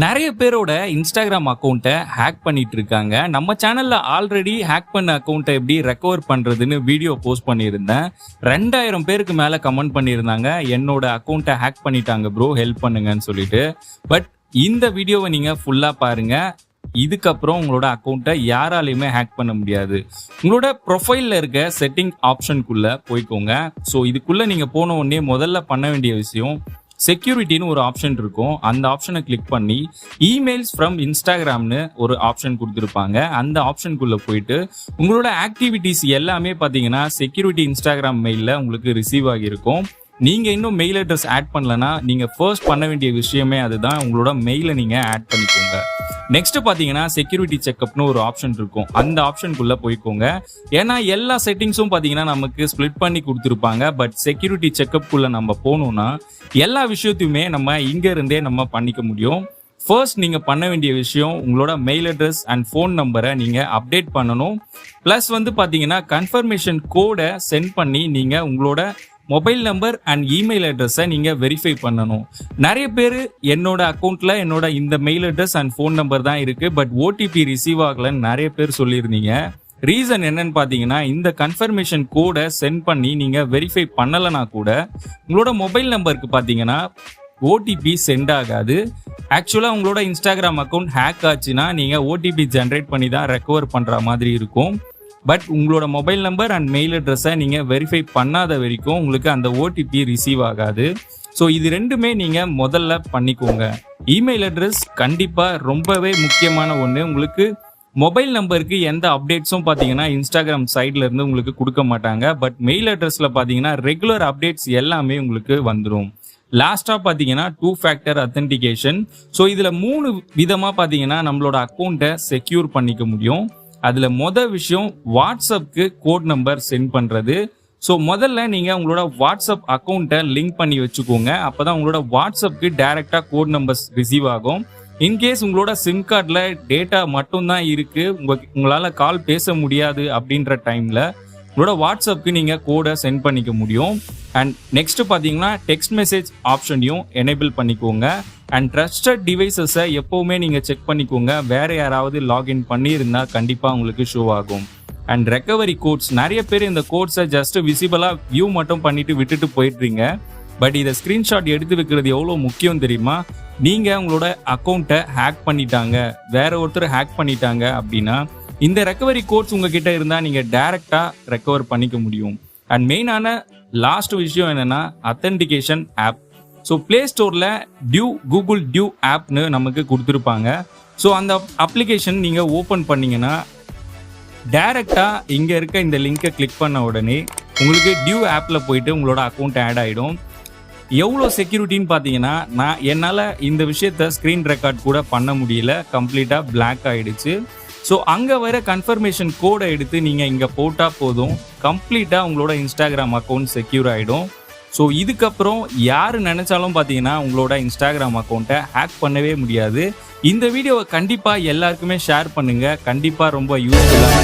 நிறைய பேரோட இன்ஸ்டாகிராம் அக்கௌண்ட்டை ஹேக் பண்ணிட்டு இருக்காங்க. நம்ம சேனல்ல ஆல்ரெடி ஹேக் பண்ண அக்கௌண்ட்டை எப்படி ரெக்கவர் பண்றதுன்னு வீடியோ போஸ்ட் பண்ணியிருந்தேன். 2000 பேருக்கு மேல கமெண்ட் பண்ணியிருந்தாங்க, என்னோட அக்கௌண்ட்டை ஹேக் பண்ணிட்டாங்க ப்ரோ, ஹெல்ப் பண்ணுங்கன்னு சொல்லிட்டு. பட் இந்த வீடியோவை நீங்க ஃபுல்லா பாருங்க. இதுக்கப்புறம் உங்களோட அக்கௌண்ட்டை யாராலையுமே ஹேக் பண்ண முடியாது. உங்களோட ப்ரொஃபைல்ல இருக்க செட்டிங் ஆப்ஷனுக்குள்ள போய்க்கோங்க. ஸோ இதுக்குள்ள நீங்க போன உடனே முதல்ல பண்ண வேண்டிய விஷயம், செக்யூரிட்டின்னு ஒரு ஆப்ஷன் இருக்கும். அந்த ஆப்ஷனை கிளிக் பண்ணி இமெயில்ஸ் ஃப்ரம் இன்ஸ்டாகிராம்னு ஒரு ஆப்ஷன் கொடுத்துருப்பாங்க. அந்த ஆப்ஷனுக்குள்ள போயிட்டு உங்களோட ஆக்டிவிட்டிஸ் எல்லாமே பார்த்தீங்கன்னா செக்யூரிட்டி இன்ஸ்டாகிராம் மெயிலில் உங்களுக்கு ரிசீவ் ஆகியிருக்கும். நீங்கள் இன்னும் மெயில் அட்ரஸ் ஆட் பண்ணலன்னா நீங்கள் ஃபர்ஸ்ட் பண்ண வேண்டிய விஷயமே அதுதான், உங்களோட மெயிலை நீங்கள் ஆட் பண்ணிக்கோங்க. நெக்ஸ்ட் பார்த்தீங்கன்னா செக்யூரிட்டி செக்அப்னு ஒரு ஆப்ஷன் இருக்கும். அந்த ஆப்ஷனுக்குள்ள போய்க்கோங்க. ஏன்னா எல்லா செட்டிங்ஸும் பார்த்தீங்கன்னா நமக்கு ஸ்ப்ளிட் பண்ணி கொடுத்துருப்பாங்க. பட் செக்யூரிட்டி செக்அப்குள்ள நம்ம போகணும்னா எல்லா விஷயத்தையுமே நம்ம இங்க இருந்தே நம்ம பண்ணிக்க முடியும். ஃபர்ஸ்ட் நீங்க பண்ண வேண்டிய விஷயம், உங்களோட மெயில் அட்ரஸ் அண்ட் ஃபோன் நம்பரை நீங்க அப்டேட் பண்ணணும். பிளஸ் பார்த்தீங்கன்னா கன்ஃபர்மேஷன் கோடை சென்ட் பண்ணி நீங்க உங்களோட மொபைல் நம்பர் அண்ட் இமெயில் அட்ரஸை நீங்கள் வெரிஃபை பண்ணணும். நிறைய பேர் என்னோட அக்கௌண்ட்டில் என்னோட இந்த mail address and phone number தான் இருக்குது, பட் ஓடிபி ரிசீவ் ஆகலைன்னு நிறைய பேர் சொல்லியிருந்தீங்க. ரீசன் என்னன்னு பார்த்தீங்கன்னா, இந்த கன்ஃபர்மேஷன் கோடை சென்ட் பண்ணி நீங்கள் வெரிஃபை பண்ணலைன்னா கூட உங்களோட மொபைல் நம்பருக்கு பார்த்தீங்கன்னா ஓடிபி சென்ட் ஆகாது. ஆக்சுவலாக உங்களோட இன்ஸ்டாகிராம் அக்கௌண்ட் ஹேக் ஆச்சுன்னா நீங்கள் ஓடிபி ஜென்ரேட் பண்ணி தான் ரெக்கவர் பண்ணுற மாதிரி இருக்கும். பட் உங்களோட மொபைல் நம்பர் அண்ட் மெயில் அட்ரஸை நீங்கள் வெரிஃபை பண்ணாத வரைக்கும் உங்களுக்கு அந்த ஓடிபி ரிசீவ் ஆகாது. ஸோ இது ரெண்டுமே நீங்கள் முதல்ல பண்ணிக்கோங்க. இமெயில் அட்ரஸ் கண்டிப்பாக ரொம்பவே முக்கியமான ஒன்று. உங்களுக்கு மொபைல் நம்பருக்கு எந்த அப்டேட்ஸும் பார்த்தீங்கன்னா இன்ஸ்டாகிராம் சைட்ல இருந்து உங்களுக்கு கொடுக்க மாட்டாங்க. பட் மெயில் அட்ரஸில் பார்த்தீங்கன்னா ரெகுலர் அப்டேட்ஸ் எல்லாமே உங்களுக்கு வந்துடும். லாஸ்ட்டாக பார்த்தீங்கன்னா 2 ஃபேக்டர் அத்தன்டிகேஷன். ஸோ இதில் 3 விதமாக பார்த்தீங்கன்னா நம்மளோட அக்கௌண்ட்டை செக்யூர் பண்ணிக்க முடியும். அதில் மொதல் விஷயம், வாட்ஸ்அப்க்கு கோட் நம்பர் சென்ட் பண்ணுறது. ஸோ முதல்ல நீங்கள் உங்களோட வாட்ஸ்அப் அக்கௌண்ட்டை லிங்க் பண்ணி வச்சுக்கோங்க. அப்போ தான் உங்களோட வாட்ஸ்அப்க்கு டைரெக்டாக கோட் நம்பர்ஸ் ரிசீவ் ஆகும். இன்கேஸ் உங்களோட சிம் கார்டில் டேட்டா மட்டும்தான் இருக்குது, உங்களால் கால் பேச முடியாது அப்படின்ற டைமில் உங்களோட வாட்ஸ்அப்க்கு நீங்கள் கோடை சென்ட் பண்ணிக்க முடியும். அண்ட் நெக்ஸ்ட் பார்த்தீங்கன்னா டெக்ஸ்ட் மெசேஜ் ஆப்ஷனையும் எனேபிள் பண்ணிக்கோங்க. அண்ட் ட்ரஸ்டட் டிவைசஸை எப்போவுமே நீங்கள் செக் பண்ணிக்கோங்க. வேறு யாராவது லாகின் பண்ணியிருந்தா கண்டிப்பாக உங்களுக்கு ஷோ ஆகும். அண்ட் ரெக்கவரி கோட்ஸ், நிறைய பேர் இந்த கோட்ஸை ஜஸ்ட் விசிபிளாக வியூ மட்டும் பண்ணிட்டு விட்டுட்டு போயிடுறீங்க. பட் இதை ஸ்க்ரீன்ஷாட் எடுத்து வைக்கிறது எவ்வளோ முக்கியம் தெரியுமா? நீங்கள் உங்களோட அக்கௌண்ட்டை ஹேக் பண்ணிட்டாங்க, வேற ஒருத்தர் ஹேக் பண்ணிட்டாங்க அப்படின்னா இந்த ரெக்கவரி கோட்ஸ் உங்ககிட்ட இருந்தால் நீங்கள் டைரெக்டாக ரெக்கவர் பண்ணிக்க முடியும். அண்ட் மெயினான லாஸ்ட் விஷயம் என்னென்னா அத்தன்டிகேஷன் ஆப். ஸோ ப்ளே ஸ்டோரில் கூகுள் டியூ ஆப்னு நமக்கு கொடுத்துருப்பாங்க. ஸோ அந்த அப்ளிகேஷன் நீங்கள் ஓப்பன் பண்ணிங்கன்னா டைரெக்டாக இங்கே இருக்க இந்த லிங்கை கிளிக் பண்ண உடனே உங்களுக்கு டியூ ஆப்பில் போயிட்டு உங்களோட அக்கௌண்ட் ஆட் ஆகிடும். எவ்வளோ செக்யூரிட்டின்னு பார்த்தீங்கன்னா, என்னால் இந்த விஷயத்த ஸ்க்ரீன் ரெக்கார்ட் கூட பண்ண முடியல, கம்ப்ளீட்டாக பிளாக் ஆகிடுச்சு. ஸோ அங்கே வர கன்ஃபர்மேஷன் கோடை எடுத்து நீங்கள் இங்கே போட்டால் போதும், கம்ப்ளீட்டாக உங்களோட இன்ஸ்டாகிராம் அக்கௌண்ட் செக்யூர் ஆகிடும். ஸோ இதுக்கப்புறம் யார் நினச்சாலும் பார்த்தீங்கன்னா உங்களோட இன்ஸ்டாகிராம் அக்கௌண்ட்டை ஹேக் பண்ணவே முடியாது. இந்த வீடியோவை கண்டிப்பாக எல்லாருக்குமே ஷேர் பண்ணுங்கள். கண்டிப்பாக ரொம்ப யூஸ்ஃபுல்லாக